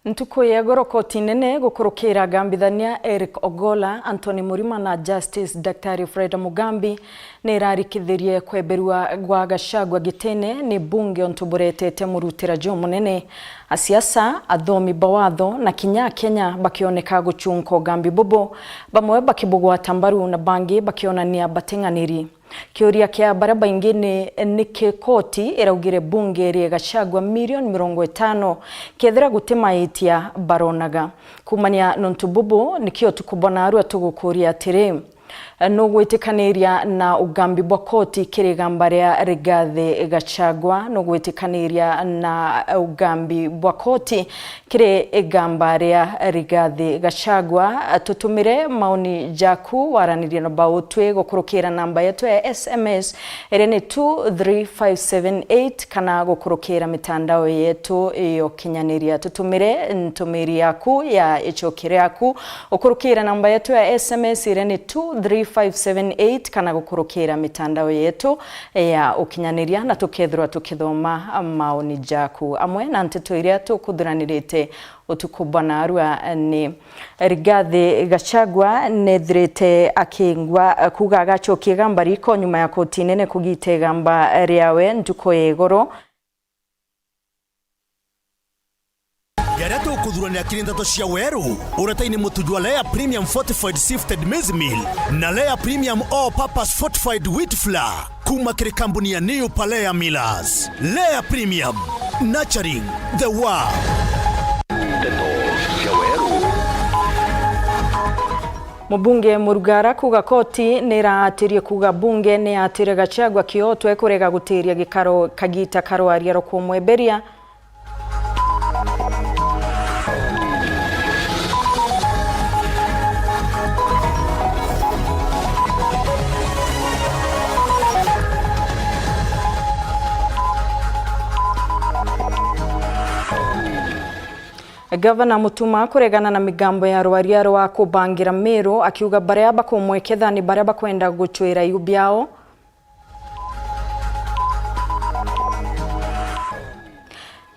Ntuko ya gorokoti nene gukurukira gambithania Eric Ogolla, Anthony Murima na Justice Dr. Fred Mugambi nirarikithirie kweberwa gwa Gachagua gitene ni bunge ontuburetete murutira jo munene asiasa athomi bawatho na kinya Kenya bakioneka guchunko gambi bobo bamwe bakibugwa tambaru na bangi bakionania batenganiri. Kiuria kia baraba ingine nike koti iraugire bunge ri Gachagua milioni 50 kethira gutemaitia baronaga kumania nontububu nikio tukubona aru atugukuria atiri no gwitikaniria na ugambi bwa koti kirigamba ria Rigathi Gachagua no gwitikaniria na ugambi bwa koti kirigamba ria Rigathi Gachagua tutumire maoni jaku waraniria na bautwe gukurukira namba yetu ya SMS erene 23578 kana gukurukira mitandao yetu yo kinyaniria tutumire ntumiri yaku ya ichokire yaku ukurukira namba yetu ya SMS erene 23578 kana gukurukira mitandao yetu ya ukinyaniria na tukethirwa tukithoma maoni jaku amwe na nteto iria tukuthuranirite utukubana arua ni Rigathi Gachagua nethirite akingwa kuga gachokie gamba riko nyuma ya koti nene kugite gamba riawe ntuko yegoro Yarato kudhurani akirindato cia weru urataini mutujwa Lea Premium Fortified Sifted Maize Meal na Lea Premium All Purpose Fortified Wheat Flour kuma kire kampuni ya New Palea Millers. Lea Premium, nurturing the world. Mubunge Murugara kuga koti niratirie kuga bunge ni atire Gachagua kiotwe kurega gutiria gikaro kagita karo ariaro kumweberia Gavana Mutuma kuregana na migambo ya rwariaro wa kubangira Meru akiuga baria bakumweketha ni baria bakwenda guchwira yubyao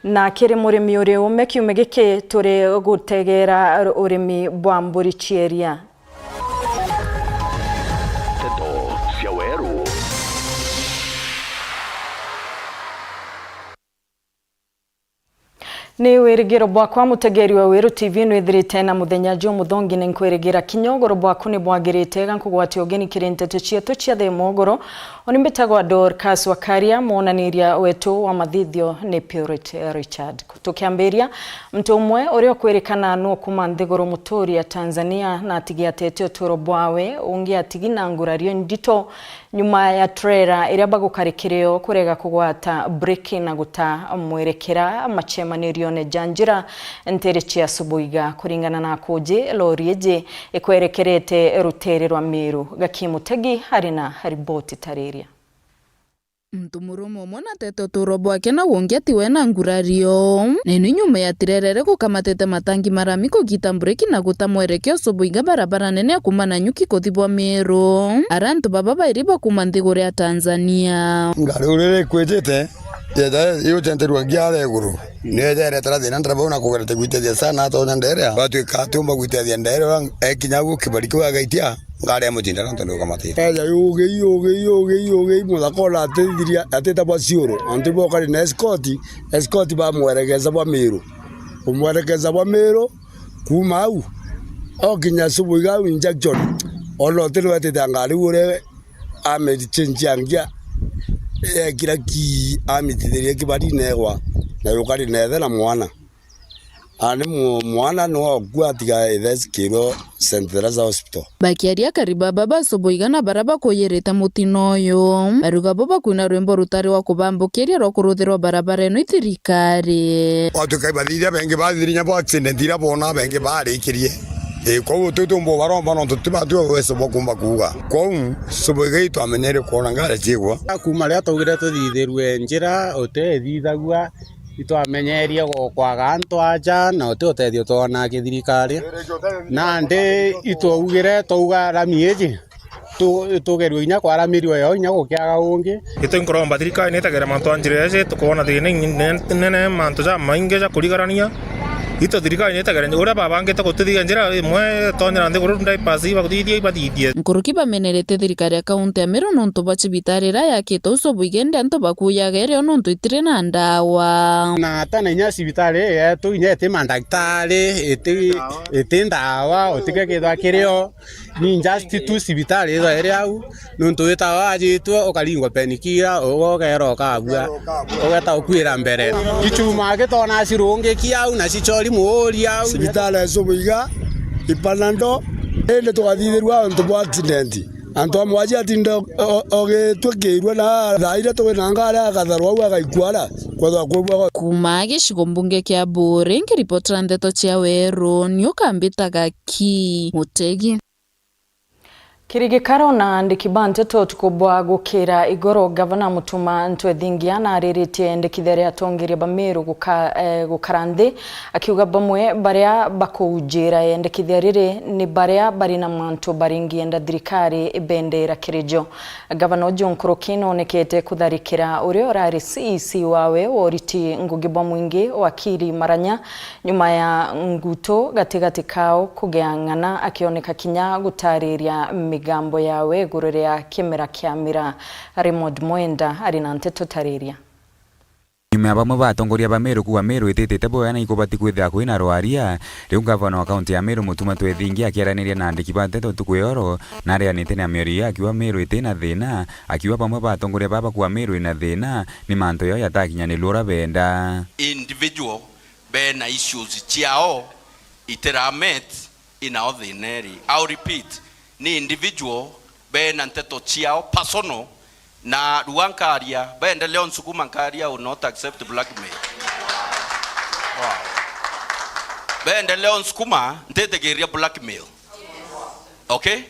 na kiri murimi uri ume kiume gike turi gutegera urimi bwa mburi chieria ni wirigiro bwakwa mutegeri wa Wiru TV nwithirite na muthenya jo muthongi ne nkwirigira kinyogoro bwaku ni bwagirite gankugwati ogeni kirinte tuchieto chia the mogoro onimbetagwa Dorcas Wakaria monaniria wetu wa mathithio ni Purity Richard kutokiamberia mtu umwe uri okwerekana no kumanthigoro mutori ya Tanzania na atigiatete uturo bwawe ungi atigina ngurario ndito nyuma ya trailer iria bagukarikireo kurega kugwata breaking na guta mwerekera machemanirio ne janjira nterechi asubuiga kuringana na koje lorieje ekwerekerete rutere rwa Meru Gakimutegi harina riboti tareria Mtumurumo mwana teto turobo na wongiati wena ngurario nenu nyuma ya tirerere kukamatete matangi maramiko kitambureki na gutamwerekeo subuiga barabara nene ya kumana nyuki kothibwa Meru arantu baba bairiba kumanthigore ya Tanzania ngari urere kwetete yo tenterwa giale guru nedere tarathina ndrabona kugerete gwitedia sana to ndere batu katumba gwitedia ndere ekinyagu kibariko agaitia ngare mutinda ntondo kamatite yoge mudakora atediria ateta basioro antibo kali na escort ba mwerekeza bwa Meru umwerekeza bwa Meru kumau okinya subuiga injection olotero ateta ngari ure amedichenjangia kira ki amithiria kibari negwa na yukari nethera mwana mwana no gwatiga etheskiro St. Teresa Hospital bakiaria kariba baba subuigana baraba koyereta mutinoyo baruga baba kuna rwembo rutari wa kubambukiria ro kuruthirwa barabara eno ithirikari otukai bathiria benge bathirinya bo accident ira bona benge barikirie kwa tutumbo baromba no tutibatu weso bokumba kuga kwa subuiga itu amenyere kona ngare chigwa kuma ria tugire tuthithirwe njira utethithagua itwamenyeria gokwaga antu aja na utethio twana kithirikari na ndi itugire tuga ramieji tugerwe inya kwa ramirio yo inya gukiaga ungi itinkoromba thirikari nitagera mantu anjire tukona thine nene mantu ja mainge ja kurigarania ito thirikari netageranye uria babangite gutithiga njira imwe tonyera nthi guru ndai pasiva gutithia ibathithie nkuruki bamenerete thirikari ya kaunti ya Meru nontu ba cibitari ira yakite uco buigende antu bakuyaga irio nontu itire na ndawa na tana nya cibitari yetu inya ite mandaktari ite ndawa utike kitha kirio ni just tu cibitari izo iri au nontu witawa ajitwo ukaringwa penikira ugogera ukabua ugeta ukwira mbere ichuma gitona cirungi au na cicori muuri au cibitari icio buiga ipanando ende tugathithirwa antu bwa accident antu amwaji atinda ogitwikirwe na thaire twinangara agatharwa au agaikwara kwatha kuma gicigo mbunge kia Mburi ngiripotera ndeto cia Weru niukambitaga ki Mutegi Kirigikaro na ndikibante tukubwa gukira igoro gavana Mutuma Ntwethingia na ariritie ndikithere atongeria Bameru gukarande akiuga bamwe baria bakujira ndikitherire ni baria bari na mantu baringi enda thirikari ibendera kirijo gavana John Kurokino nekete kutharikira urio rari CEC wawe woriti Ngugi bwa Mwingi wakiri Maranya nyuma ya nguto gatigati kao kugeangana akioneka kinya gutariria migambo yawe iguru ya kimera kia mira. Raymond Mwenda ari na nteto tariria. Nyuma bamwe batongoria Bameru kuwa Meru itete boyana ikobati kwithira kwina rwaria riu gavana wa kaunti ya Meru Mutuma Ntwethingia akiaraniria na andiki bateto tukuyoro na arianite na Meri akiwa Meru itena thina akiwa bamwe batongoria baba kuwa Meru ina thina ni manto yo yatakinyanirwo rabenda individual bena issues ciao iteramet ina ordinary. I'll repeat, ni individual bena nteto ciao personal na ruankaria benda leon sukuma nkaria will not accept blackmail. Wow. Benda leon sukuma ntetegeria blackmail. Okay?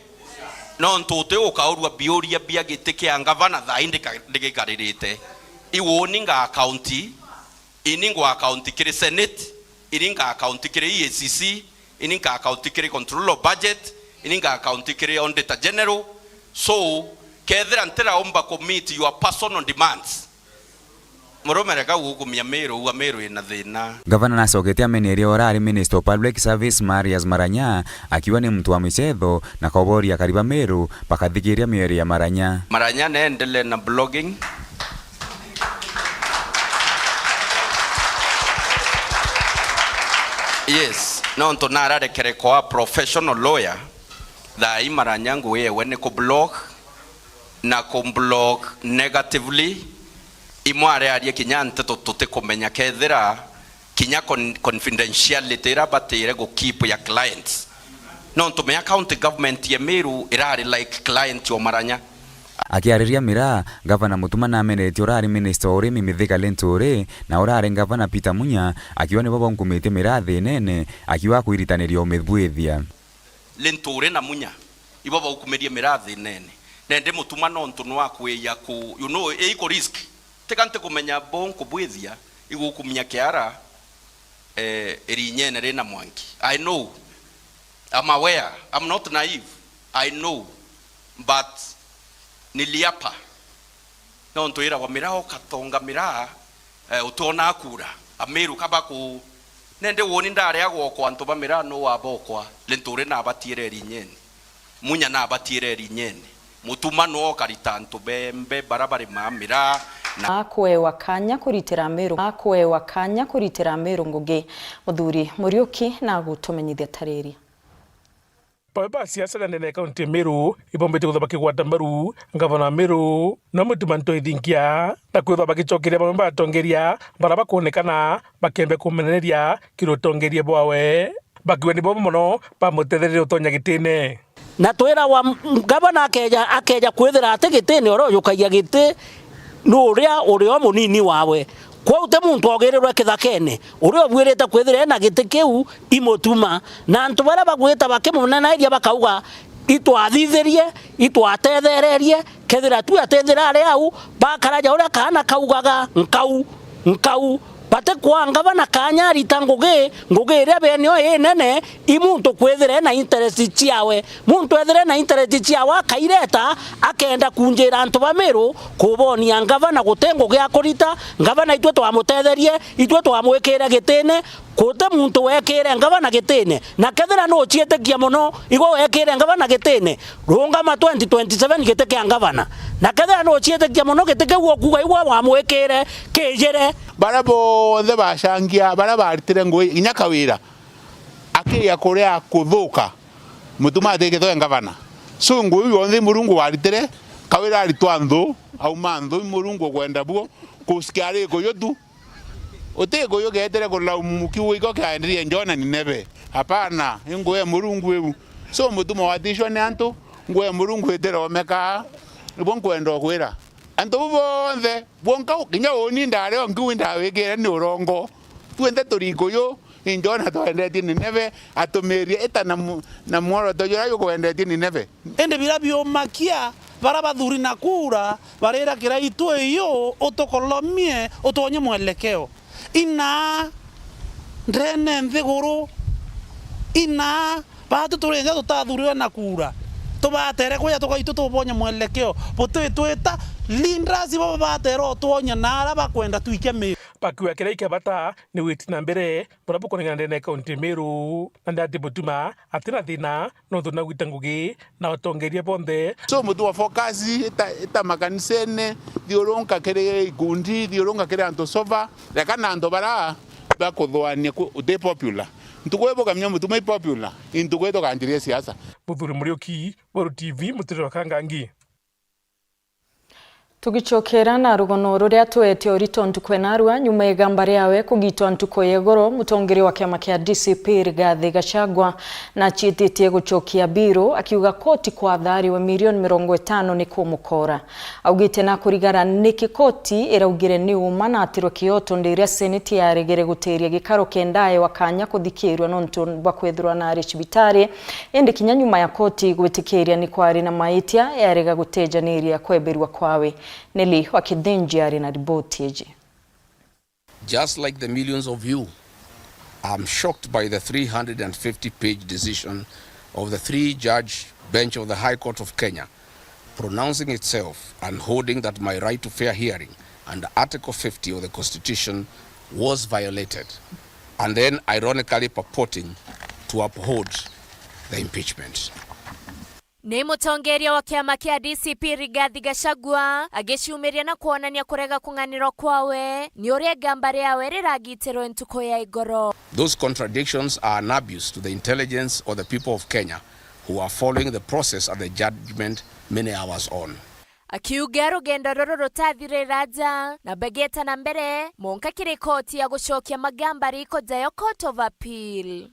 No ntote ukaurwa bioria bia giteke angavana tha indike karirite iwoninga county iningwa account kire senate ininga account kire EACC ininga account kire control of budget ininga account kire auditor general. So kethera ntera omba commit your personal demands muromereka gukumia Meru wa Meru ina thina. Gavana nacokete ameneria orari Minister of Public Service Marias Maranya akiwa ni mtu wa michetho na koboria kariba Meru pakathikiria mieri ya Maranya naendele na blogging. Yes, no ntonara rekere kwa professional lawyer da Maranya nguye wene ko blog na ko blog negatively imware ari kinyante tote komenya kethera kinya confidentiality rabatire go keep ya clients no ntomenya county government ya Meru irari like client yo Maranya. Akiariria mira gavana Mutuma na amenetie orari Minister Urimi Mithika Lentore na orari gavana Peter Munya akiwa ni baba nkumite mira thinene akiwa kuiritaniria umithwithia Lentore na Munya ibaba ukumeria mira thinene nende Mutuma no ntono wakweya ku you know eiko risk tekante kumenya bonko bwithia igukumnya kiara erinyene rena mwangi. I know, I'm aware, I'm not naive, I know, but niliapa no ntoira wa mirao katonga mira utona akura Ameru kabaku nende woni ndare agoko antoba mira no wabokwa Lentore na abatire erinyene Munya na abatire erinyene Mutuma no karitanto bembe barabare mamira akwe wakanya kuritira Meru Ngugi Muthuri Muriuki na gutumenyithia tariria. Papa siasa nene kaunti Meru ibombete kuthaba kigwata Meru gavana Meru na Mutuma Ntwethingia na kuthaba bagicokeria bamwe batongeria baraba kuonekana bakembe kumeneria kirotongeria bwawe bakiwe ni bomo mono bamutethereria utonya gitine na twira wa gavana akeja kwithira ate gitine oro yukagia giti nuria munini wawe kwa ute muntu ogererwa kithakene uria obwirete kwithira na giti kiu imutuma na antu bara bagwita bakimuna iria bakauga itwathithirie itwatethererie kethira tu atethira ari au bakaraja uria kana kaugaga nkau bate kwanga bana kanyari tangoge ngogere benyo enene imuntu kwethire na interest ciawe muntu ethire na interest ciawe kaireta akenda kunjira antu bamero kubonia ngavana gutengo gya kurita ngavana itwe twamutetherie itwe twamwekere gitene kote muntu wekere ngavana gitene na kethira no chietekia muno igo wekere ngavana gitene runga ma 2027 giteke ngavana na kethira no chietekia muno giteke wokuga igwa wamwekere kejere barabo the bashangia baraba aritire ngoi inyakawira akiya korea kuthuka mutuma ategethwe ngavana so ngoi yonde murungu waritire kawira aritwa nthu auma nthu murungu kwenda buo kusikiare goyo tu otego yo getere ko laumuki wiko kaenderie njona ni nebe hapana ngoe murungu ebu so mutuma watishwa ne anto ngoe murungu etere omeka bonko endo kwira anto bonze bonka kinya oni ndare onkuinda wegere ni urongo tuende toriko yo njona to endeti ni nebe atomerie eta na mworo to yo yo endeti ni nebe ende birabio makia barabathuri na kura barera kira itwe iyo otokolomie otonye mwelekeo ina ndrene nthiguru ina batu turenja tutathuriwa na kura tubatere kuya tukaitu tubonya mwelekeo botu tweta lindrasi baba batero tuonya nara bakwenda tuike me pakiwa kiraika bata ni witina mbere murabu konengana na kaunti Meru na ndati botuma atina thina no thuna witangugi na otongeria bonde so mutu wa focus eta makanisene dioronka kere igundi dioronka kere antosova rekana ando bara bakuthwania ude popular ntukwebo kamnya mutu mai popular intukweto kanjirie siasa Muthuri Murioki Boru TV mutiro kangangi Tugichokera na rugono ruria twete orito ntukwena nyuma igamba yawe kugitwa ntuko yegoro mutongeri wa kiama kia DCP Rigathi Gachagua na chititie guchokia biro akiuga koti kwa thari wa milioni 50 ni kumukora augite na kurigara niki koti iraugire ni uma na atiro kioto ndiria seneti ya regere guteria gikaro kendaye wakanya kuthikirwa nontu bakwethurwa na aricibitari ende kinya nyuma ya koti gwitikiria ni kwari na maitia yarega gutejaniria kweberwa kwawe Neli wakidhenji na ripoti eje. Just like the millions of you, I'm shocked by the 350-page decision of the 3-judge bench of the High Court of Kenya, pronouncing itself and holding that my right to fair hearing under Article 50 of the Constitution was violated, and then ironically purporting to uphold the impeachment. Ni mutongeria wa kiama kia DCP Rigathi Gachagua agishumiria na kuonania kurega kunganiro kwawe ni uria gambari yawe riragitiro ntuko ya igoro. Those contradictions are an abuse to the intelligence of the people of Kenya who are following the process and the judgment many hours on. Akiuga rugendo ruru rutathire raja na begeta na mbere monka kiri koti ya gushokia magambari iko jayo Court of Appeal.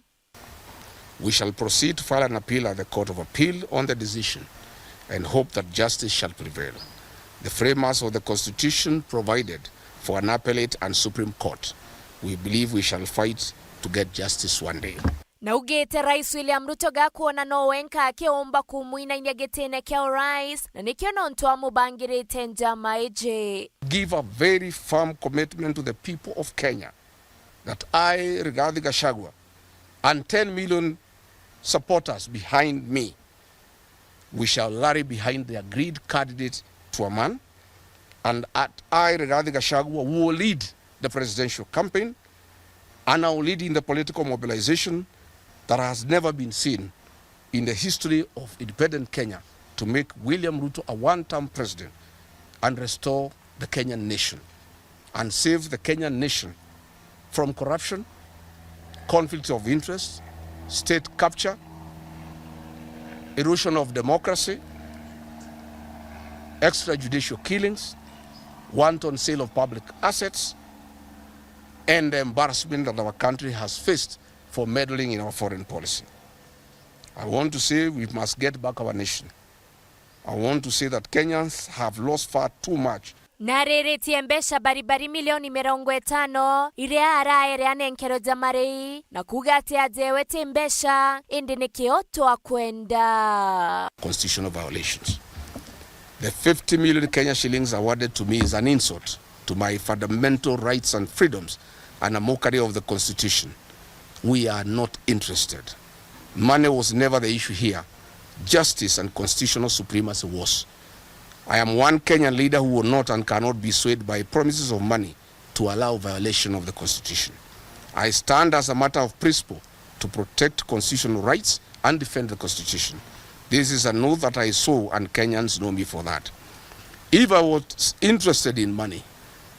We shall proceed to file an appeal at the Court of Appeal on the decision and hope that justice shall prevail. The framers of the Constitution provided for an appellate and Supreme Court. We believe we shall fight to get justice one day. Na ugete Rais William Ruto gakuona no wenka akiomba kumuina inya getene kia rais na nikio nontu amubangirite njama eje. Give a very firm commitment to the people of Kenya that I, Rigathi Gachagua, and 10 million supporters behind me, we shall rally behind the agreed candidate to a man, and I, Rigathi Gachagua, will lead the presidential campaign, and I will lead in the political mobilization that has never been seen in the history of independent Kenya to make William Ruto a one-term president and restore the Kenyan nation and save the Kenyan nation from corruption, conflict of interest, state capture, erosion of democracy, extrajudicial killings, wanton sale of public assets, and the embarrassment that our country has faced for meddling in our foreign policy. I want to say we must get back our nation. I want to say that Kenyans have lost far too much. Nariritie mbesha baribari milioni 50 iria araere anenkero jamarei na kuga ati ajewete mbesha indi ni kioto akwenda. Constitutional violations. The 50 million Kenya shillings awarded to me is an insult to my fundamental rights and freedoms and a mockery of the Constitution. We are not interested. Money was never the issue here. Justice and constitutional supremacy was. I am one Kenyan leader who will not and cannot be swayed by promises of money to allow violation of the Constitution. I stand as a matter of principle to protect constitutional rights and defend the Constitution. This is an oath that I swore, and Kenyans know me for that. If I was interested in money,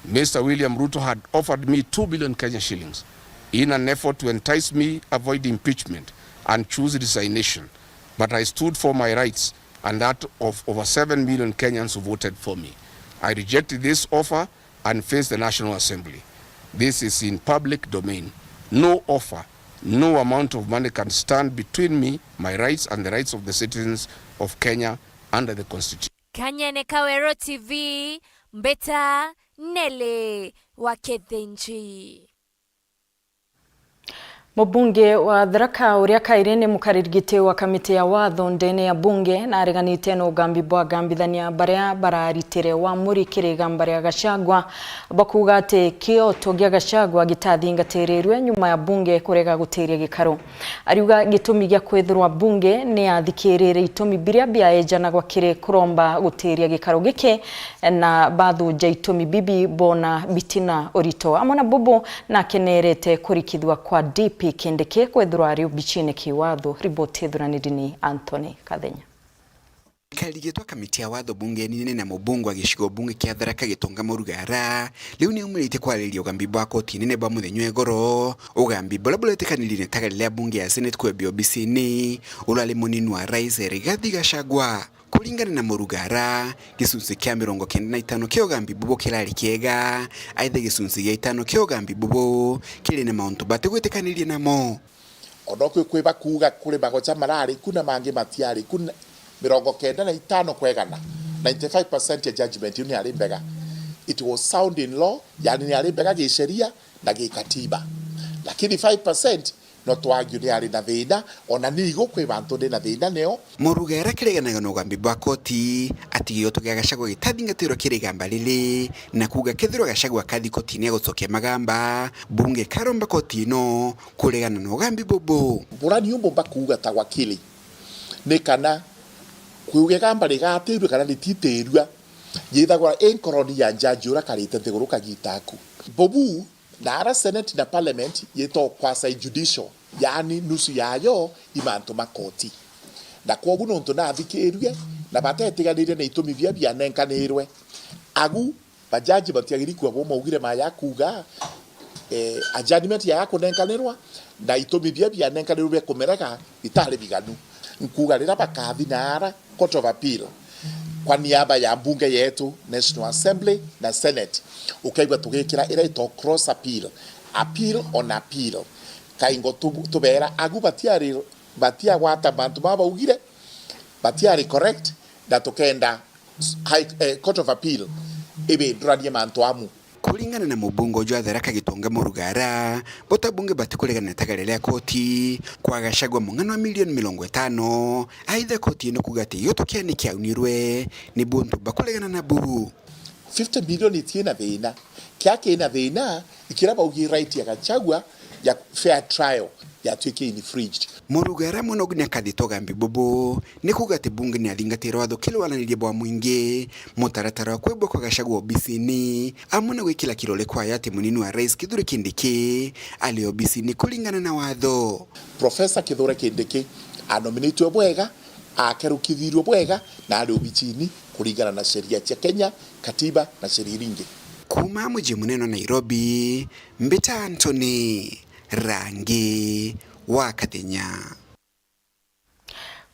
Mr. William Ruto had offered me 2 billion Kenyan shillings in an effort to entice me, avoid impeachment, and choose resignation. But I stood for my rights and that of over 7 million Kenyans who voted for me. I rejected this offer and faced the National Assembly. This is in public domain. No offer, no amount of money can stand between me, my rights, and the rights of the citizens of Kenya under the Constitution. Kanyene Kawero TV, Mbeta Nele Wakethenji. Mubunge wa Tharaka uria kairene mukaririgite wa kamiti ya watho ndene ya bunge na areganite no gambi bwa gambithania baria bararitire wa murikire gambare ya Gachagua bakuga ati kioto gya Gachagua gitathingatirerwe nyuma ya bunge kurega gutiria gikaro. Ariuga gitumi gya kwithirwa bunge ni athikirire itumi biria biaejana gwakire kuromba gutiria gikaro gike na bathu ja itumi bibi bona bitina orito amona bubu na kenerete kurikithwa kwa DP Kindiki kwethirwa ari bichine kiwatho. Riboti thuranidini Anthony Kathenya. Kaligitwa kamiti ya watho bunge nini na mubungu wa gishigo bunge kia Tharaka Gitonga Murugara liu ni umilite kwa lili ugambi bwa koti nene bwa muthenywe goro ugambi bola tekanili tagalilea bunge ya Senate kwa BOBC ni ulale munini wa rais Rigathi Gachagua. Kulingana na Murugara gisunzi kia 95 kio gambi bubo kilali kiega aithe gisunzi ya 5 kio gambi bubo kile na mauntu bate gwetekanili namo onokwe kweba kuga kule bagocha marari kuna mangi matiari kuna 95 kwegana 95% ya judgment ni ali mbega. It was sound in law, yani ni ali mbega gisheria na gikatiba, lakini 5% no twagyu ni ali na thina ona nigo kwe bantu ndi na thina neo. Murugara kireganaga no gambi bwa koti ati gioto gya Gachagua gitathingatiro kirigamba lili na kuga kethiro Gachagua kathi kotini agocokia magamba bunge karomba kotino kuregana no gambi bobo burani umbo bakuga ta wakili ne kana kuge gamba ligatirwe kana lititirwa yithagwa enkoroni ya jaji ura karite nthiguruka gitaku bobu na ara senate na parliament yeto kwasa judicial yani nusu yayo imanto makoti na kwa buno nto na thikirwe na batetiganire na itumi bia bia nenkanirwe agu bajaji batiagiri kwa bo maugire maya kuga adjustment ya kunenkanirwa na itumi bia bia nenkanirwe kumereka itari biganu nkuga rira bakathi nara court of appeal kwa niaba ya bunge yetu National Assembly na Senate ukaigwa tugikira ira ito cross appeal on appeal kaingo tubera agu batia wata bantu baba ugire batiari correct da tukenda court of appeal ebe nduranie mantu amu. Kulingana na mubungo jwa Tharaka Gitonga Murugara bota bunge batikuregana tagarelea koti kwa Gachagua mungano wa milioni 50 aitha koti no kugati yoto kiani kiaunirwe ni buntu bakuregana na buru 50 milioni tiena thina kiake ina thina ikiraba ugi right ya Gachagua ya fair trial ya tuike infringed. Murugara monognya kadito gambi bobo ni kugati bunge ni athingatiro watho kilo wananirie bwa mwingi mutaratara wa kwebwa kwa Gachagua obisini amuna gwikila kirole kwa yati munini wa rais Kithure Kindiki ali obisini kulingana na watho. Professor Kithure Kindiki anominatio bwega akerukithirwo bwega na ali obisini kulingana na sheria ya Kenya, katiba na sheria nyingi. Kuma mji muneno Nairobi, Mbeta Anthony Rangi wa Kathenya.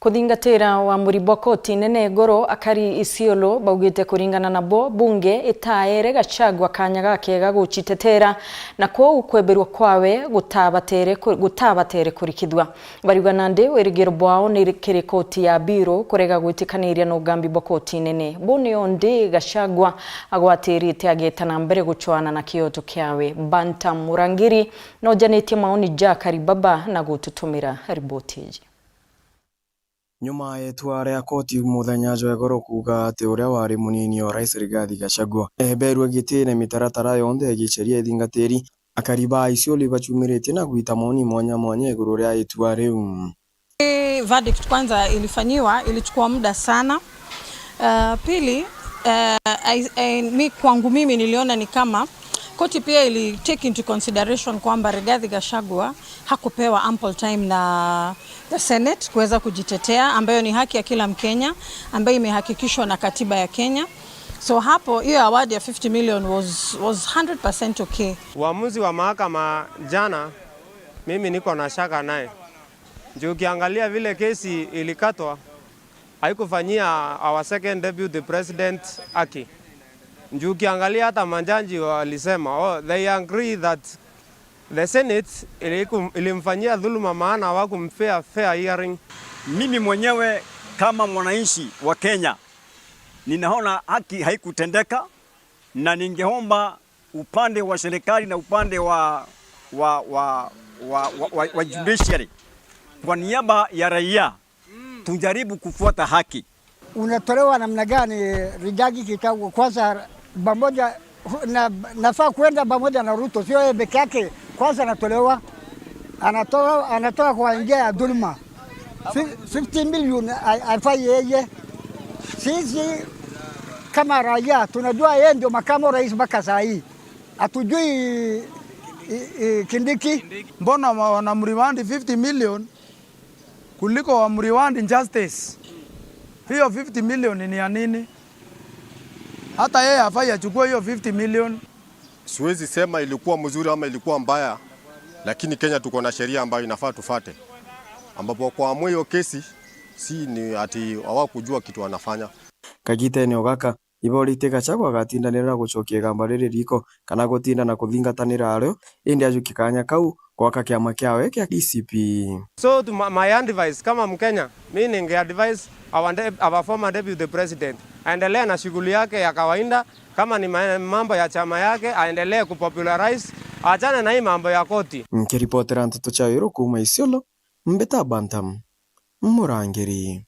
Kuthingatira wa muribo koti nene goro akari Isiolo baugite kuringana nabo bunge itaere Gachagua kanya gake gaguchitetera na ko ukweberwa kwawe gutabatere kurikidwa bariuga nande werigero bwao ni kiri koti ya biro kurega gwitikaniria no gambi bokoti nene boni onde Gachagua agwatirite agetana mbere guchwana na kioto kyawe Banta Murangiri no janeti maoni Jakari Baba na gututumira ribotiji. Nyuma yetu ya koti muthenya jwegoro kuga ati uria wari munini wa rais Rigathi Gachagua eberwe gitine mitaratara yonthe giceria ithingatiri akariba icio libachumirite na guita maoni mwanya iguru ria itua riu. Verdict kwanza ilichukua muda sana. Pili mi kwangu mimi niliona ni kama koti pia ili take into consideration kwamba Rigathi Gachagua hakupewa ample time na the Senate kuweza kujitetea, ambayo ni haki ya kila Mkenya ambayo imehakikishwa na katiba ya Kenya. So hapo hiyo award ya 50 million was 100% okay. Uamuzi wa mahakama jana mimi niko na shaka naye. Juu ukiangalia vile kesi ilikatwa haikufanyia our second deputy president haki. Juu ukiangalia hata majaji walisema they agree that the Senate ilimfanyia dhuluma maana hawakumpea fair hearing. Mimi mwenyewe kama mwananchi wa Kenya ninaona haki haikutendeka, na ningeomba upande wa serikali na upande wa judiciary kwa niaba ya raia tujaribu kufuata haki. Unatolewa namna gani Rigathi Gachagua? Kwanza pamoja nafaa kwenda pamoja na Ruto, sio yeye peke yake. Kwanza anatoa kwa njia ya dhuluma. 15 million afai yeye. Sisi kama raia tunajua yeye ndio makamu rais mpaka saa hii. Hatujui Kindiki. Mbona wanamreward 50 million kuliko wamreward justice? Hiyo 50 million ni ya nini? Hata yeye hafai achukue hiyo 50 million. Siwezi sema ilikuwa mzuri ama ilikuwa mbaya, lakini Kenya tuko na sheria ambayo inafaa tufate, ambapo kwa hiyo kesi si ni ati hawakujua kitu wanafanya. Kagite eneo gaka iborite Gachagua gatindanira gucokia gamba riri riko kana gutinda na kuthingatanira ario indi ajukikanya kau gwaka kiama kiawe kia DCP. So my advice kama Mkenya, mimi ninge advise our former deputy president aendelee na shughuli yake ya kawaida. Kama ni mambo ya chama yake aendelee kupopularize, achane na hii mambo ya koti. Nkiripotera Ntoto Chairo kuma Isiolo, Mbeta Bantam, Murangiri.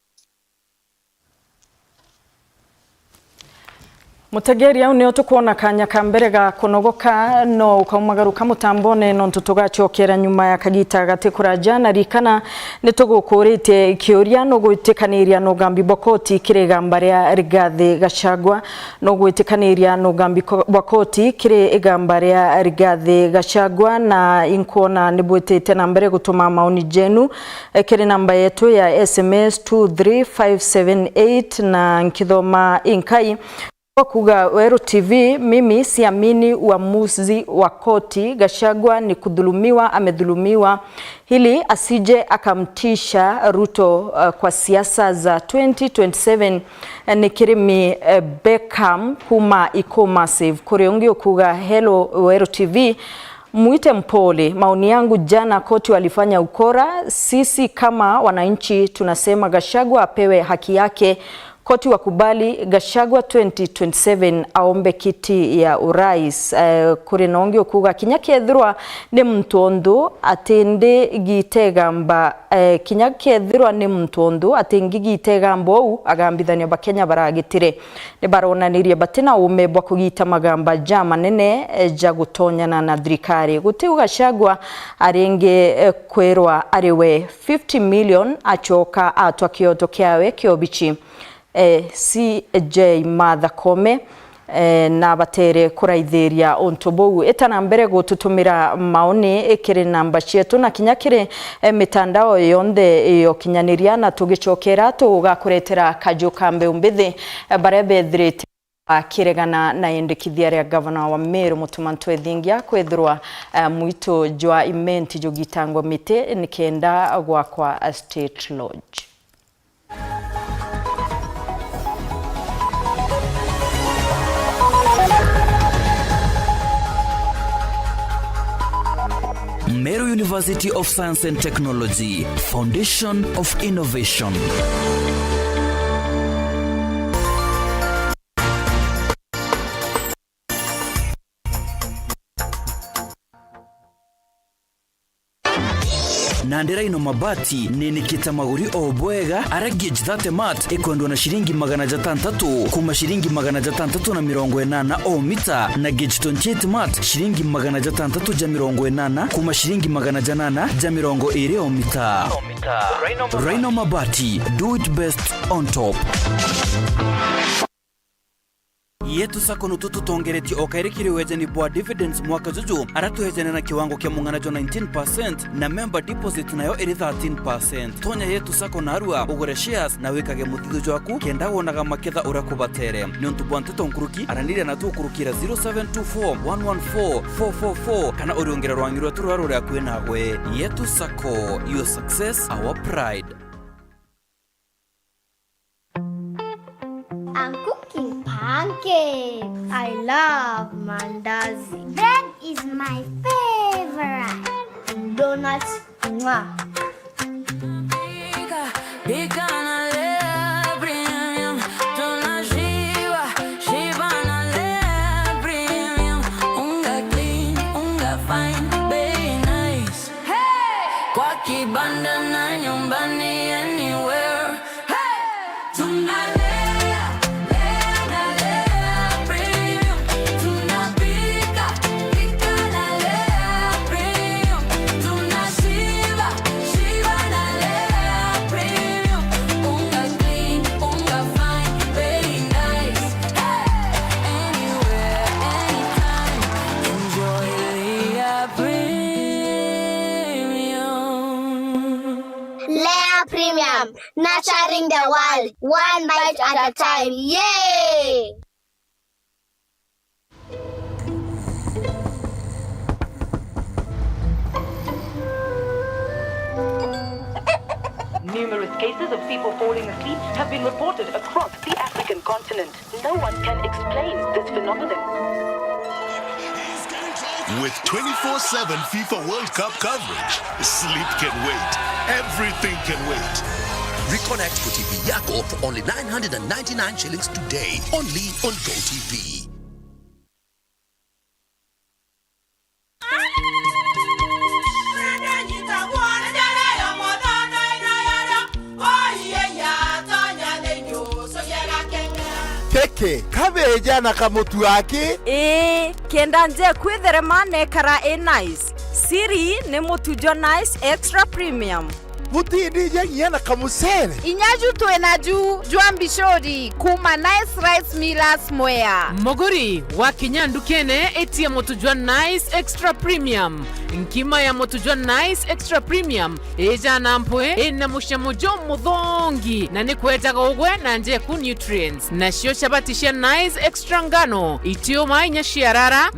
Mutegeria unio tukuona kanya kambere ga kunogoka no ukaumagaruka mutambone no ntutugacokera nyuma ya kagita gatikura jana rikana nitugukurite kiuria no gwitikaniria no gambi bokoti kire gambare ya Rigathi Gachagua no gwitikaniria no gambi bokoti kire gambare ya Rigathi Gachagua na inkuona nibwitete nambere gutuma maoni jenu kire namba yetu ya SMS 23578 na nkithoma inkai kuga Weru TV. Mimi siamini uamuzi wa koti. Gachagua ni kudhulumiwa, amedhulumiwa, hili asije akamtisha Ruto kwa siasa za 2027. ni kirimi Beckham kuma iko massive kureongio kuga Hello Weru TV. Muite mpole. Maoni yangu jana koti walifanya ukora. Sisi kama wananchi tunasema Gachagua apewe haki yake. Koti wakubali Gachagua 2027 aombe kiti ya urais. Kuri naongio kuga kinyakethirwa ni mtondu atende gitegamba kinyakethirwa ni mtondu atengi gitegamba ou agambithania bakenya baragitire ne baronanirie batina umebwa kugita magamba jama nene jagutonyana na thirikari guti Gachagua arenge kwerwa ariwe 50 million achoka atwa kioto kiawe kiobichi CJ Martha Koome na batere kuraithiria ontobou etana mbere gututumira maoni ekire namba cietu na kinyakire mitandao yonde yo kinyaniria na tugicokera tugakuretera kajuka mbe umbithi barebethirite akiregana na endekithia ria governor wa Meru Mutumanto Ethingia kwethirwa muito jwa imenti jugitangwa mite nikenda gwakwa State Lodge. Meru University of Science and Technology, Foundation of Innovation. na Nderaino Mabati ninikita maguri obwega ara gauge 30 mat ikwendwa na shilingi 600 kuma shilingi 680 o mita na gauge 28 mat shilingi 680 kuma shilingi 820 o mita. Nderaino Mabati, do it best on top. Yetu sako nututu tongereti okairikiri wejeni bwa dividends mwaka juju aratu wejeni na kiwango kia munganajo 19% na member deposit nayo iri 13%. Tonya yetu sako narua ugore shares na wikage mutido jwaku kenda wonaga maketha urakubatere niontu bwanteto nkuruki aranire na tukurukira 0724114444 kana uriongera rwangirwa turwaro rya kwenagwe. Yetu sako, your success our pride. I'm cooking pancakes. I love mandazi. Bread is my favorite. Donuts, mwah. Nurturing the world, one bite at a time. Yay! Numerous cases of people falling asleep have been reported across the African continent. No one can explain this phenomenon. With 24/7 FIFA World Cup coverage, sleep can wait. Everything can wait. Reconnect to TV yako for only 999 shillings today, only on GoTV. Keke, kabeja na kamutu wake? Kenda nje kwitherema nekara nice. Siri ni mutujo nice extra premium. Mutindi nyenye na kamusere. Inyaju tuenaju juambishori kuma nice rice millers mwea. Moguri wa kinyandu kene eti ya motujwa nice extra premium. Nkima ya motujwa nice extra premium eja nampwe ena mushamojo mudhongi na ni kwetaga ugwe na nje ku nutrients na shio shabatisha nice extra ngano itio mainya shiarara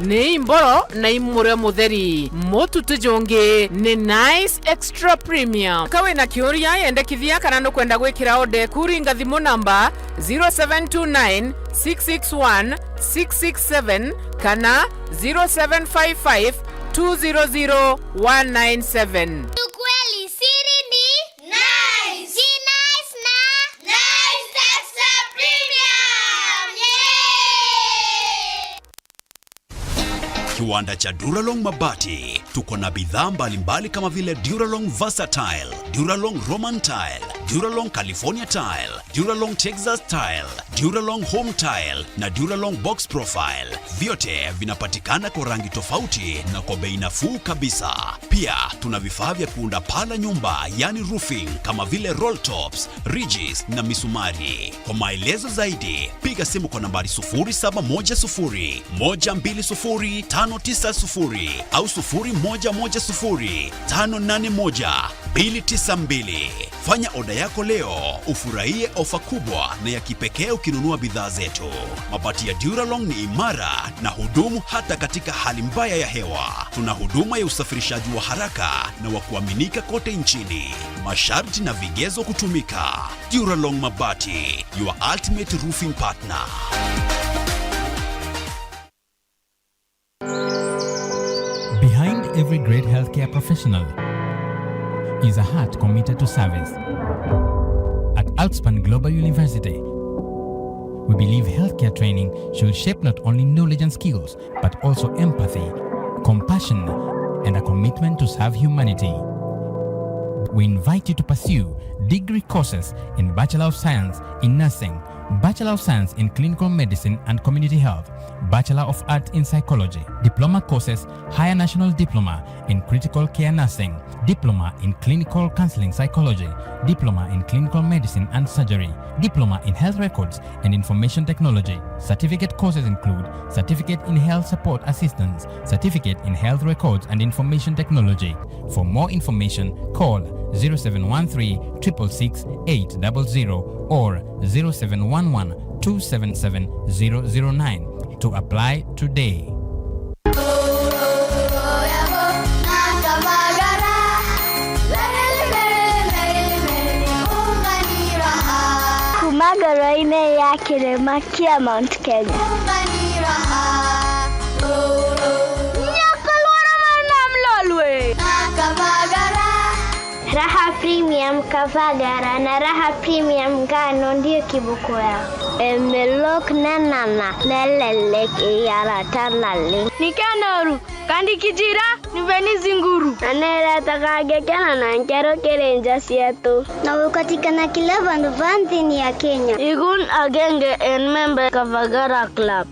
ne imboro na imure mutheri motu tujonge ne nice extra premium. Kawe na kioria yende kithia kana no kwenda gwikira ode kuringa thimu namba 0729 661 667 kana 0755 200 197. Ukweli siri ni nice. Ji nice na nice extra premium. Yay! Kiwanda cha Duralong Mabati tuko na bidhaa mbalimbali kama vile Duralong Versatile, Duralong Roman Tile, Duralong California Tile, Duralong Texas Tile, Duralong Home Tile na Duralong Box Profile. Vyote vinapatikana kwa rangi tofauti na kwa bei nafuu kabisa. Pia tuna vifaa vya kuunda paa la nyumba yani roofing kama vile roll tops, ridges na misumari. Kwa maelezo zaidi piga simu kwa nambari 0710 120 590 au 0110 581 292. Fanya oda yako leo ufurahie ofa kubwa na ya kipekee ukinunua bidhaa zetu. Mabati ya Duralong ni imara na hudumu hata katika hali mbaya ya hewa. Tuna huduma ya usafirishaji wa haraka na wa kuaminika kote nchini. Masharti na vigezo kutumika. Duralong Mabati, your ultimate roofing partner. Behind every great healthcare professional is a heart committed to service. At Altspan Global University, we believe healthcare training should shape not only knowledge and skills, but also empathy, compassion, and a commitment to serve humanity. We invite you to pursue degree courses in Bachelor of Science in Nursing, Bachelor of Science in Clinical Medicine and Community Health, Bachelor of Arts in Psychology, Diploma courses, Higher National Diploma in Critical Care Nursing, Diploma in Clinical Counseling Psychology, Diploma in Clinical Medicine and Surgery, Diploma in Health Records and Information Technology. Certificate courses include Certificate in Health Support Assistance, Certificate in Health Records and Information Technology. For more information, call 0713 666 800 or 0711 277 009 to apply today. Magaraine ya Kirema kia Mount Kenya. Raha Premium Kavagara na Raha Premium Ngano ndio kibuko yao. Emelok na nana lelelek yara tanale. Nikanoru kandi kijira niveni zinguru. Anera takage kana na nkero kerenja siato. Na ukatika na kila bandu vanti ya Kenya. Igun agenge and member Kavagara Club.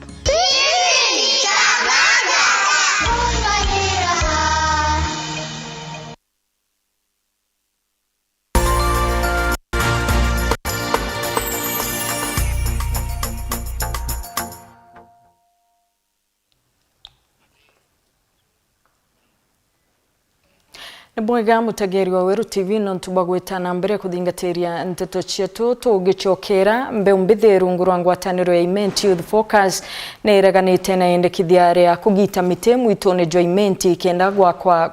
Mwega mutageri wa Weru TV nontubagwetana mbere kuthingateria nteto cietu tugicokera mbeumbithe rungurwa ngwataniro ya Imenti Youth Focus neiraganite na endekithia ria kugita mite mwitone joimenti kenda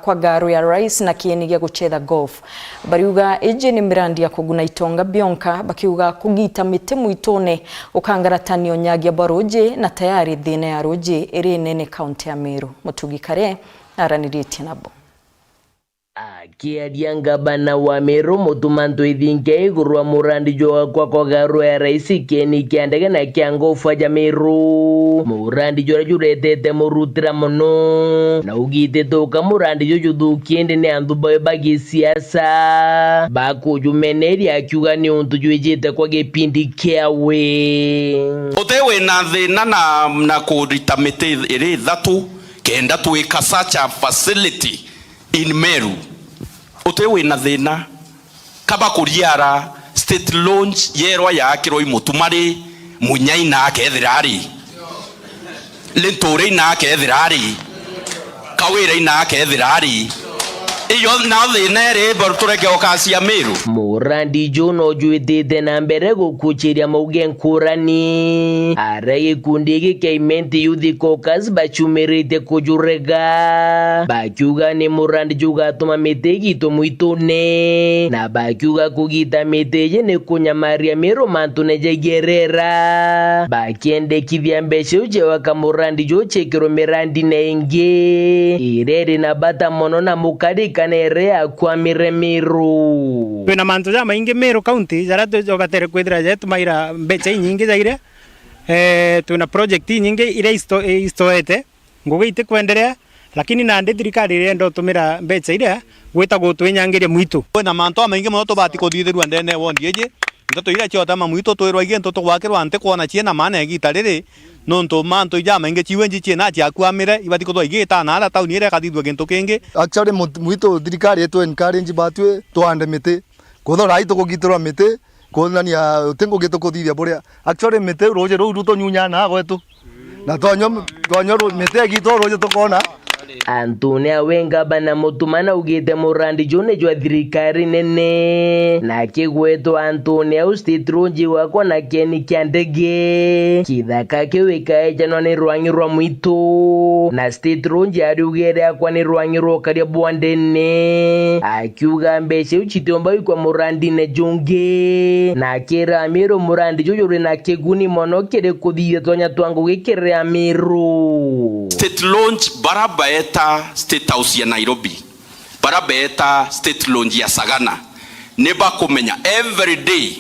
kwa garo ya rais na kieni gya guchetha golf. Bariuga eje ni mirandi ya kuguna itonga bionka bakiuga kugita mite mwitone ukangaratanio nyagia baroje na tayari thine ya roje eri nene kaunti ya Meru. Mutugikare araniritie nabo. Akiaria ngabana wa Meru mutumanto ithinke igurwa murandi jo kwa garo ya rais kieni kiandege na kiangofa ja Meru murandi jo juretete murutira muno na ugite toka murandi jo juthukiende ne andu bagi siasa bakujumeneri akiuga ni untu jwejete kwa gipindi kiawe otewe na thina na kurita mite iri thatu kenda tuika such a facility in Meru. Otewe na thina kaba kuriara state launch yerwa ya kiroi mutumari munyaina akethirari lentore na akethirari kawire na akethirari iyo na thina ri bortureke okasia Meru murandi jono juitete na mbere gukuchiria mauge nkurani araye kundigi Imenti Youth Focus bachumerite kujurega bakiuga ni murandi juga tuma metegi to muitone na bakiuga kugita meteje ne kunyamaria Meru mantune jegerera bakiende kivyambeshe uje wakamurandi jo chekero mirandi nenge ireri na bata mono na mukadi kanerea kwa Meru Tuna manto ja maingi Meru County jara tu jogatere kwedra je tumaira beche nyingi jaire tuna project nyingi ire istoete ngugite kwendelea lakini na ndi thirikari ire ndo tumira beche ire gwita gutwenyangiria mwitu na manto maingi mono to bati kodithirwa ndene wondi eje ndoto ira chiota mamwito to irwa gento to gwakirwa ante kuona chiena mana egitarire nonto manto ja maingi chiwenji chiena chiakwamire ibati ko igita na ala tauni ire kathithwa gento kingi actually mwito thirikari eto encourage batwe twande mite kotho rai to kugitirwa mite konania tengo gito kuthithia buria actually mite roje ro ruto nyunya na gwetu na tonyo mite gito roje to kona Antonia Wenga bana mutumana ugite murandi jone jwa thirikari nene na kigweto Antonia ustitronji wako na kieni kiandege kithaka kiwika ejano ni rwangi rwa mwito na stitronji ariugere akwa ni rwangi rwa karia bwandene akiuga mbeshe uchitomba kwa murandi ne jonge na kira Meru murandi jojo na kiguni mono kire kuthia tonya twangu gikire Meru state launch barabaeta state house ya Nairobi barabaeta state launch ya Sagana neba kumenya every day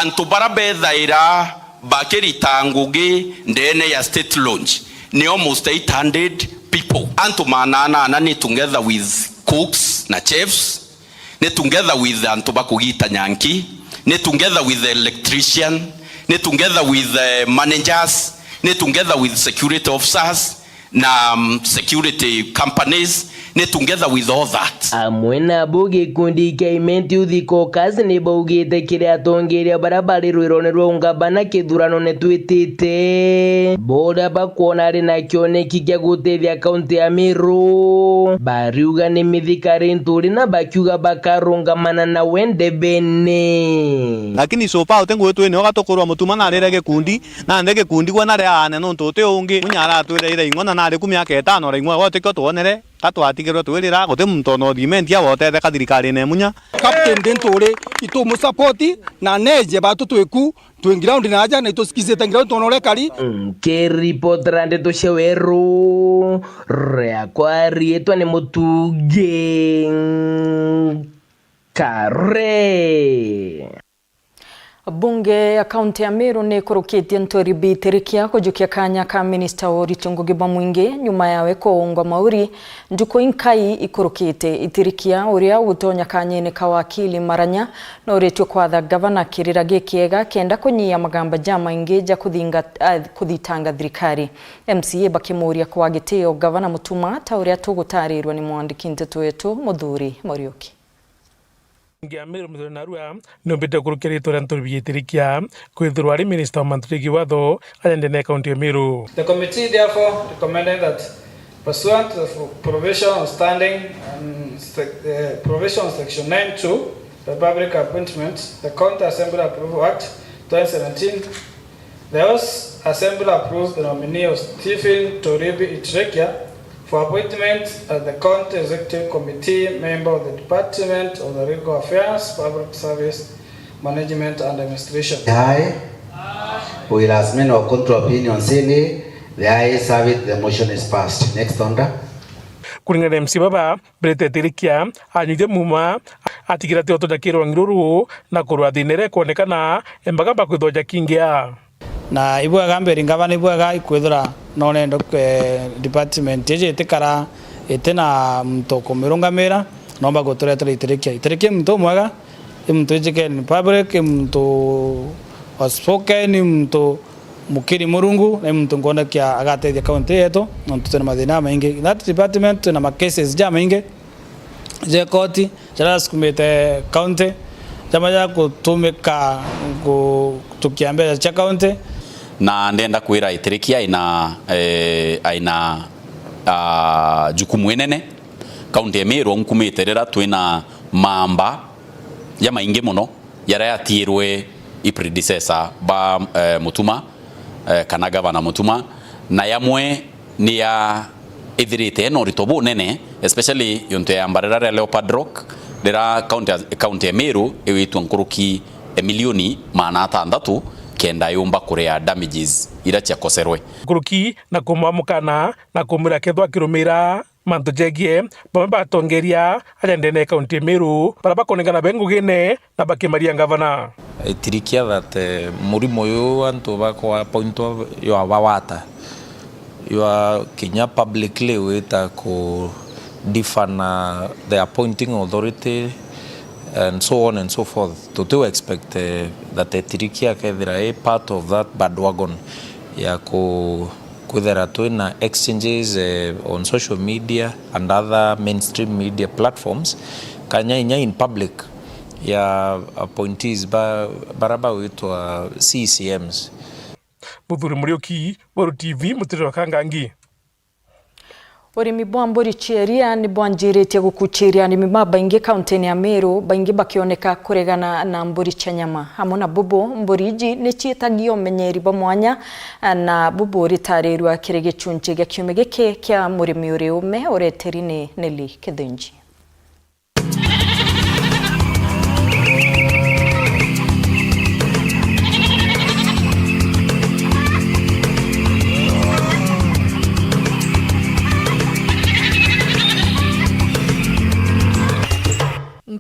antu barabethaira bakirita ngugi ndene ya state launch ni almost 800 people. Anto manana nani together with cooks na chefs, ne together with anto bakugita nyanki, ne together with the electrician, ne together with the managers, ne together with security officers na security companies, ne together with all that. Amwena bugi kundi kaimenti uthiko kazi ni baugite kiria tongeria barabara rwirone rwungabana kithurano ne twitite boda bakuona ri na kioneki kia gutethia kaunti ya Meru bariuga ni mithikari nturi na bakiuga bakarungamana na wende bene lakini sopa utengo wetu ni ogatokorwa mutuma na rere gikundi na ndege kundi gwa na reane no ntote ungi munyara twire ingona na ri kumyaka 5 ri ngwa gote ko tuonere tatwatigirwo twirira gote muntu no thimentia wotete ka thirikari ne munya captain dentore ito mu support na neje batu tweku twinground na aja na ito skizete ground tonore kali ke report rande to sheweru rea kwari etwa ni mutuge kare. Bunge ya kaunti ya Meru ni kurukitie ntori bitirikia kujukia kanya ka minister Oriti Ngugi wa Mwingi nyuma yawe kuungwa mauri njuko inkai ikurukite itirikia uria utonya kanyene ka wakili Maranya na uretio kwatha gavana Kirira Gikiega kenda kunyia magamba jama ingeja kuthitanga thirikari. MCA bakimuria kwa gitio gavana Mutuma ta uria tugutarirwa ni mwandiki nteto wetu Muthuri Morioki. Ngiamiro mthonarua nombete kurukiri toranto biyitirikia kwithurwa ri minister wa mantrigi watho ayendene county ya Meru. The committee therefore recommended that pursuant to the provision of standing and provision of section 9(2) the Public Appointments, the County Assembly Approval Act 2017, the House Assembly approved the nominee of Stephen Toribi Itrekia for appointment as the County Executive Committee member of the Department of the Legal Affairs, Public Service, Management and Administration. Aye. Will as many or contra opinion say the ayes have it, the motion is passed. Next order. Kulingana MC Baba, Brete Tirikia, anyuje muma, atigira teoto jakiro ngiruru, na kurwa dinere kuonekana, embagamba kwithoja kingia. Na ibwa gambe ringavana ibwa ga ikwithura none ndo department yeje itikara itena mtoko mirungamira nomba guturetera itirikia mtu mwaga mtu jike ni public mtu ospoken mtu mukiri murungu na mtu ngona kia agateithia county yetu na tutena mathina maingi that department na cases ja maingi je koti jara skumete county jamaja kutumika tukiambia cha county na ndenda kwira itirikia ina jukumu enene kaunti ya Meru nkumiterera twina mamba ya maingi muno yara yatirwe i predecessor ba Mutuma kana gavana Mutuma na yamwe ni ya ithirite no ritobo nene especially yonte ambarera Leopard Rock dera county ya Meru iwitwa nkuruki milioni maana 6 kenda yumba kurea damages ira cia koserwe kuruki na kumamukana na kumira kethwa kirumira manto jegie bamba tongeria ayendene county Meru baraba konengana bengugine na bakimaria gavana itirikia that murimo yo anto bako appointwa yo awawata yo Kenya publicly weta ko differ the appointing authority and so on and so forth. To expect that Tirikia kaithira a part of that bandwagon ya kuithira twina exchanges on social media and other mainstream media platforms kanya inya in public ya appointees baraba witwa CCMs. Muthuri Morioki, Boru TV, Mutiro Kangangi. Urimi bwa mburi cheria ni bwanjiritie gukuchiria ni mimaba ingi kaunti ya Meru baingi bakioneka kuregana na mburi chanyama hamona bubu mburiji ni chietagio menyeri bo mwanya na bubu ritarirwa kirege chunche gya kiumegeke kya murimi uri ume ureterine Neli Kithinji.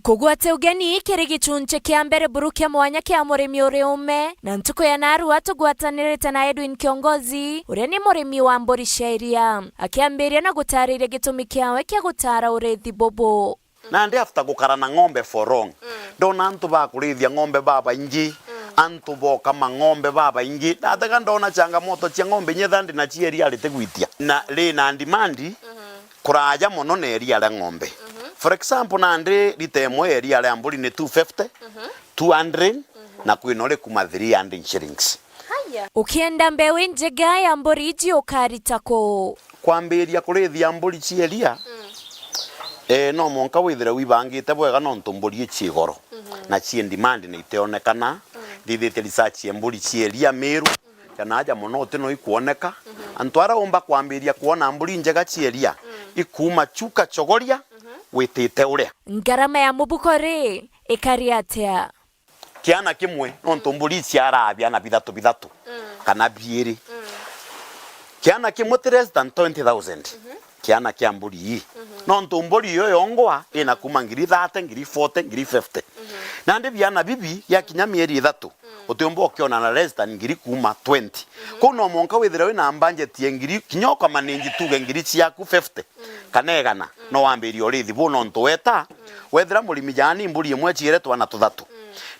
kugwate ugeni kiri gichunche kia mbere buru kia mwanya kia murimi uri ume na ntuko ya Narua tugwatanirite na Edwin Kiongozi uria ni murimi wa mburi cia iria akiambiria na gutariria gitumi kiawe kia gutara urithi bobo na ndi after gukara na ng'ombe for long ndona antu bakurithia ng'ombe baba ingi antu boka mang'ombe baba ingi ndataka ndona changamoto cia ng'ombe nyetha ndi na chieria ritegwitia na ri na ndimandi kuraja muno na eria la ng'ombe for example na ndi ritemwe eria la mburi ni 250 200 na kwinore kuma 300 shillings ukienda mbewe njega ya mburi iji ukaritako kwambiria kurithia mburi chieria no monka withire wibangite bwega no ntumburi chigoro na chie demand ni iteonekana ndithite research mburi chieria Meru kana aja muno tino ikuoneka antwara umba kwambiria kuona mburi njega chieria ikuma chuka chogoria witite uria ngarama ya mubukore ikariatea kiana kimwe no ntumburi ciarabia na bithatu kana biiri kiana kimwe less than 20,000 kiana kia mburi hii no ntumburi yo yongwa ina kuma ngiri 30 ngiri 40 ngiri 50 na ndi biana bibi ya kinya mieri 3 utumbo kiona na less than ngiri kuma 20 kuno monka withira wina budget ya ngiri kinyoka manenji tuge ngiri ciaku 50 kanegana no wambiri orithi bono ntweta wethira murimi jani mburi imwe ciretwa na tuthatu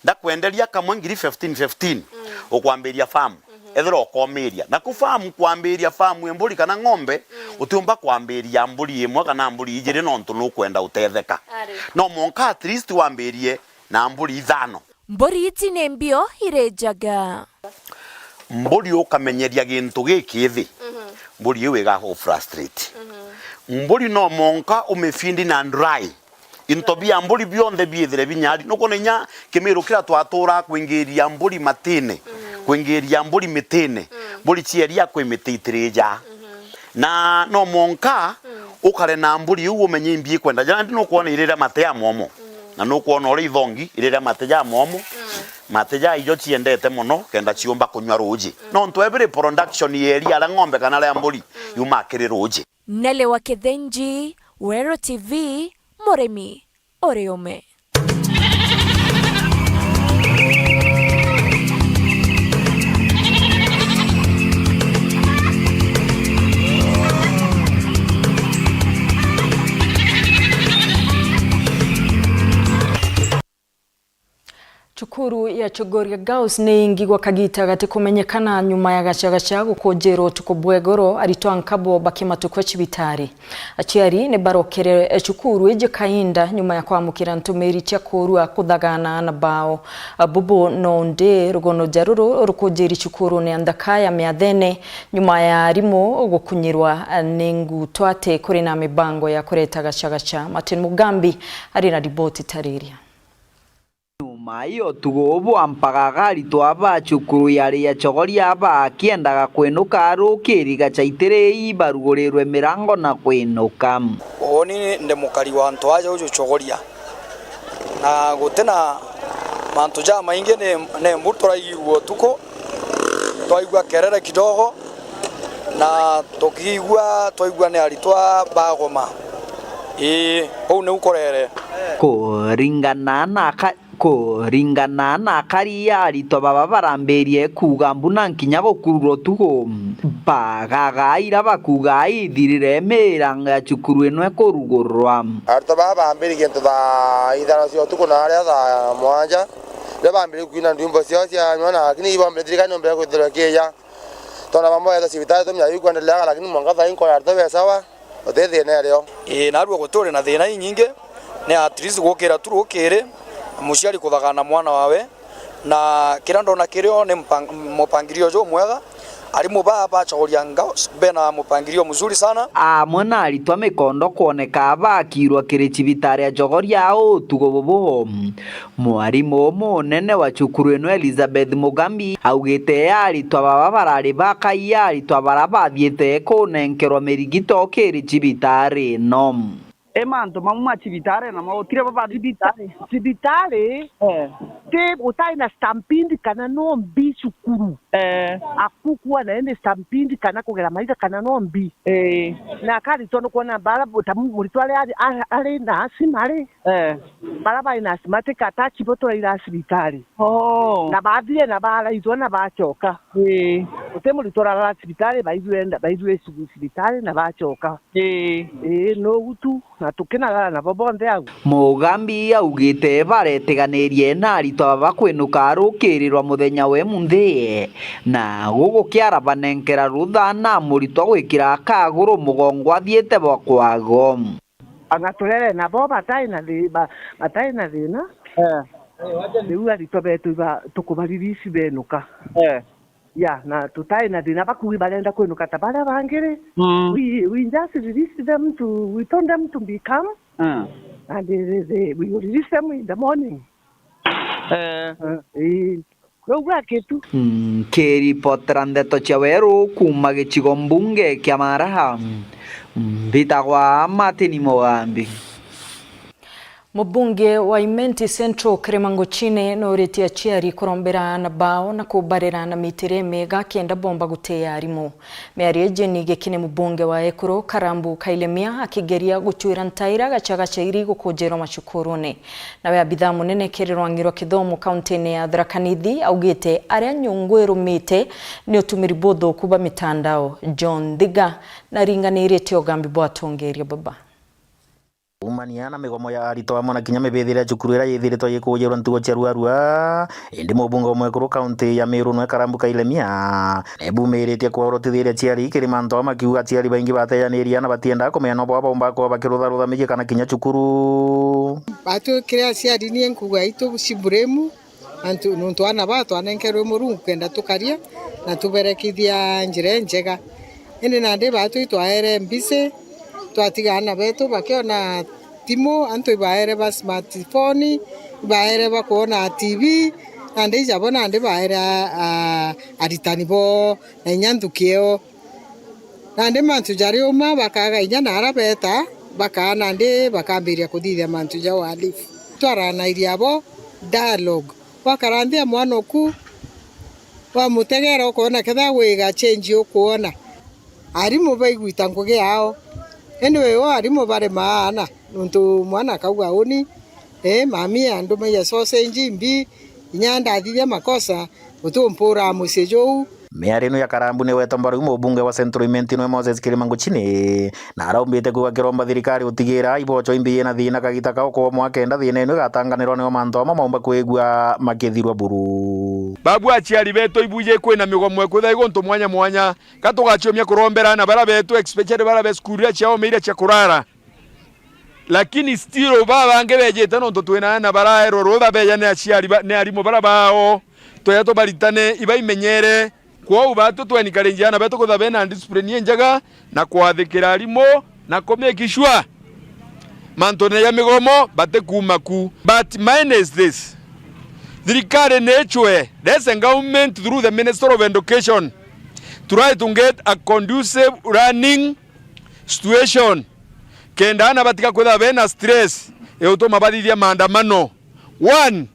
ndakwenderia kamwe ngiri 15 ukwambiria farm ethira okomeria na kufamu kwambiria famu emburi kana ng'ombe utumba kwambiria mburi imwe kana mburi ijiri no ntunu kwenda utetheka no monka at least wambirie na mburi 5 mburi iti ne mbio irejaga mburi ukamenyeria gintu gikithi mburi iwe ga ho frustrate mburi no monka umefindi na dry intobia mburi bionde biethire binyari no konenya kimiru kira twatura kwingiria mburi matine kwingiria mburi mitine mburi chieria kwi mititireja na no monka ukare na mburi uwo menye imbi kwenda jana ndino kuona irira mate ya momo na no kuona ori thongi irira mate ya momo mate ya ijo chiendete muno kenda chiomba kunywa ruji no nto every production area la ng'ombe kana la mburi yumakire ruji Nele wa Kithenji Wero TV Murimi Oriome Chukuru ya Chogoria Girls ni ingigwa kagita gati kumenyekana nyuma ya gachagacha gukojero tukobwegoro aritoa nkabo bakimatukwe chibitari achiari ne barokere chukuru eje kainda nyuma ya kwamukira ntumeri cha kurua kuthagana na bao bubu nonde rugono jaruro rukojeri chukuru ne andakaya meathene nyuma ya rimo gukunyirwa ningu twate kuri na mibango ya kureta gachagacha Martin Mugambi ari na riboti tariria Mayo tugobo ampagaga ritwaba chukuru yari ya Chogoria aba kiendaga kwenuka arukiri gachaitere ibarugorerwe mirango na kwenuka oni nde mukari wa ntwaje ujo Chogoria na gutena mantu ja mainge ne mbutora iwo tuko twaigwa kerere kidogo na twaigwa ne aritwa bagoma au ne ukorere ringana na karia arito baba baramberie kuga mbuna nkinya gokururo tugo bagaga ira bakuga ithirire miranga chukuru eno ekorugorwa arito baba bambiri gento da idara cio tuko na aria da mwanja le bambiri kuina ndimbo cio cia nyona lakini ibo mbedrika no mbere kuthira keya tona mambo ya sibitari to mya yukwendeleaga lakini mwangaza inko arito be sawa othe ne leo naruo gutore na thina nyinge ne at least gukira turukire muciari kuthagana mwana wawe na kira ndona kirio ni mupangirio jo mwega ari mubaba Chogoria Girls bena mupangirio mzuri sana amwe aritwa mikondo kuoneka bakirwa kiri cibitari ya Chogoria au tugobobo mwarimu munene wa chukuru eno Elizabeth Mugambi augite aritwa baba barari bakaiya aritwa barabathiete kunenkerwa mirigito kiri cibitari no Emanto mamma cibitare na mautire baba cibitare te utai na stampindi kana no mbi chukuru akukuwa na ende stampindi kana kugera maika kana no mbi na kali tono kuona bala butamu mulitwale ali na simale baraba ina asthmatic attack botora ira cibitari na bathire na baraithwo na bacoka utemuritora ra cibitari baithwe cibitari na bacoka no gutu na tukinaga na bobonthe au Mugambi augite baretiganirie na arito bakwinuka rukirirwa muthenya we munthi na gugukiara banenkera rutha na murito gwikira kaguru mugongo athiete bokwago angaturere na bo batai na thina riu arito betu tukubaririsi benuka ya na tutai na thina bakugi barenda kwinuka ta baria bangiri we just release them we told them to become and we release them in the morning kiripotera ndeto cia weru kuma gicigo mbunge kia Maraha mbitagwa Martin Mugambi. Mubunge wa Imenti Central Kiremango Chine noritie aciari kurombera na bao na kubarira na mitire mega kienda bomba guteya arimu. Mearie Jeni Gekine mubunge wa Ekuru Karambu Kailemia akigeria guchuira ntaira gacaga cairi gukujero macukurune. Nawe abitha munene kirirwangirwa kithomo kaunti ya Tharaka Nithi augite aria nyungu irumite ni utumiri botho kuba mitandao. John Thiga na ringanirie Tiogambi bwatongeria baba. Umaniana migomo ya arito amona kinya mebethira cukuru ira yithiritwo yikujerwa ntugo cia ruarua indi mubunge umwe kuru kaunti ya Meru no Karambu Kailemia nebumiritie kuorotithiria ciari Kirimanto makiuga ciari baingi bateyaniria na batienda kumenya no bomba ko bakirutha miji kana kinya cukuru batu kiria ciari ni enkuga itu ciburemu antu nuntu ana batu anenkerwe murungu kenda tukaria na tuberekithia njire njega indi nandi batu itwaere mbise twatigana betu bakiona timu antu baere ba smartphone baere ba kuona TV ande jabona ande baere aritani bo na nyantukio ande mantu jari uma bakaga inyana arabeta bakana ande bakambiria kuthithia mantu ja walifu twarana iriabo dialogue wakarandia mwana ku wa mutegera kuona ketha wiga change ukuona arimu baiguita ngugi yao anyway arimu bare maana nuntu mwana kauga uni mami andu meya sausage mbi nyanda thithia makosa utumpura musejo Mearino ya Karambu ni wetombaru mubunge wa Central Imenti no Moses Kirimango Chine na araumbite kuga kiromba thirikari utigira ibocho imbi na thina kagita kao kwa mwaka enda thina ino gatanganirwo ni manto maumba kwigua makithirwa buru babu aciari beto ibuje kwina migomo kwitha igonto mwanya katugachomia kurombera na bara beto especially bara be skuru ciao meira cia kurara lakini still baba ngebejete no twina na bara ero rotha beya ne aciari ne arimo bara bao toyato baritane iba imenyere kwa ubatu twenikarenjana beto ko thabena discipline njaga na kwathikira arimo na komekishwa mantone ya migomo bate kumaku but minus this thirikari nechwe there's a government through the Minister of Education try to get a conducive running situation kenda batika kwetha bena stress eutoma bathithia maandamano one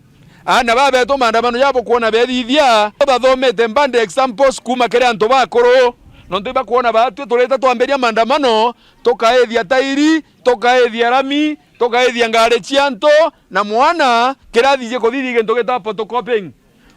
ana babe to maandamano yabo kuona bethithia bathomete mbande examples kuma kere anto bakoro nonto bakuona batu tuleta twamberia maandamano tokaethia tairi tokaethia rami tokaethia ngare chianto na mwana kirathije kuthithia gento geta photocopying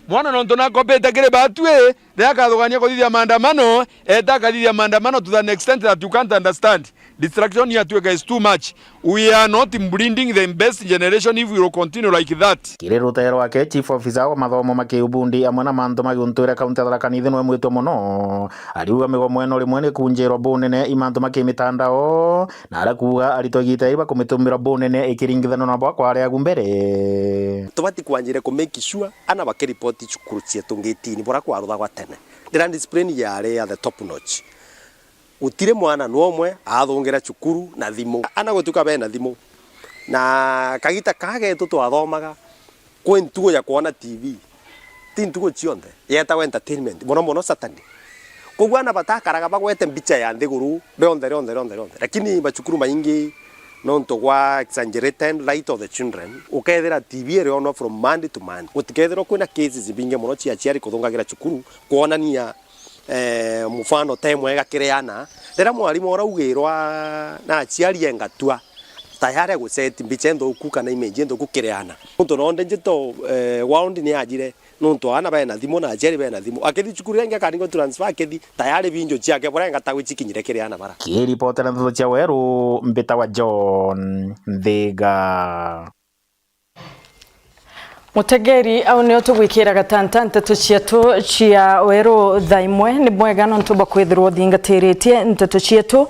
mwana nonto na kopeta kere batue ndakathogania kuthithia maandamano etakathithia maandamano to the extent that you can't understand. Distraction here is too much. We are not breeding the best generation if we will continue like that. Kirerutero wake chief officer wa mathomo makiubundi amwe na manto magiuntura kaunti ya Tharaka Nithi no mwito muno ariuga migomo eno rimwe ni kunjirwa bunene imanto makimitandao na arakuga aritogita iba kumitumira bunene ikiringithano na bwa kware agumbere tubati kwanjire ku make sure ana bakiripoti cukuru cietu ngitini bora kwarutha gwa tene ndira discipline yare ya the top notch utire mwana nomwe athongira cukuru na thimu ana gutuka bena thimu na kagita kage tutwathomaga kwentugo ya kuona TV tintugo cionthe yeta entertainment mono Saturday kugwana batakaraga bagwete mbicha ya nthiguru ronde lakini bacukuru maingi nonto gwa exaggerated right of the children ukethera TV ere on from Monday to Monday utikethera kwina cases binge muno cia ciari kuthongagira cukuru kuonania mufano time wega kireana ndera mwarimu oraugirwa na ciari engatua tayari guseti mbiche nthuku kana image nthuku kireana nuntu ronde njito wound ni ajire nuntu ana bena thimo na jeri bena thimo akithi cukuru yange akaringo transfer akithi tayari binjo ciake borenga tawi cikinyire kireana bara kiripotera nthuto cia weru mbita wa John Thiga. Mutegeri au nio tugwikira gatanta nteto cietu cia weru thaimwe ni mwega no ntuba kwithirwo thingatiritie nteto cietu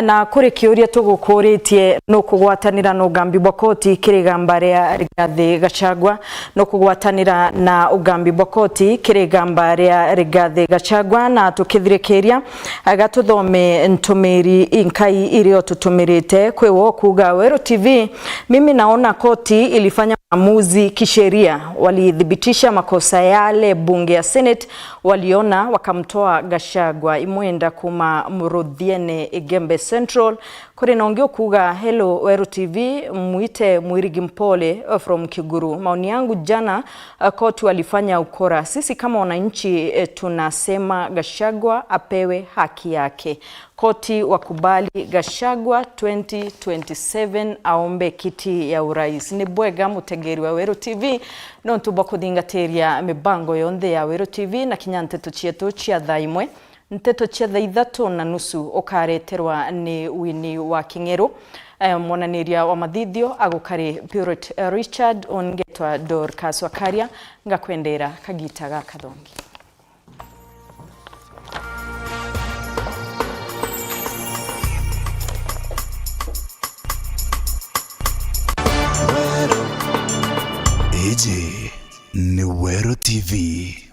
na kuri kiuria tugukuritie no kugwatanira no ugambi bwa koti kirigamba ria Rigathi Gachagua no kugwatanira na ugambi bwa koti kirigamba ria Rigathi Gachagua na tukithirikiria agatuthome ntumiri inkai irio tutumirite kwewo kuga Weru TV. Mimi naona koti ilifanya maamuzi kisheria, walidhibitisha makosa yale. Bunge ya Senate waliona wakamtoa Gachagua imwenda kuma Muruthiene Igembe Central. Kuri naongeo kuga hello Weru TV, muite Mwirigi Mpole from Kiguru. Maoni yangu jana koti walifanya ukora. Sisi kama wananchi tunasema Gachagua apewe haki yake. Koti wakubali Gachagua 2027 aombe kiti ya urais. Ni bwega mutegeri wa Weru TV no ntuba kuthingateria mibango yonthe ya Weru TV na kinyanteto cietu cia thaimwe. Nteto cia thaa 3:30 ukareterwa ni Wini wa King'eru. Mwananiria wa mathithio agukari Purity Richard ongetwa Dorcas Wakaria ngakwendera kagita ga kathongi. Eje ni Weru TV.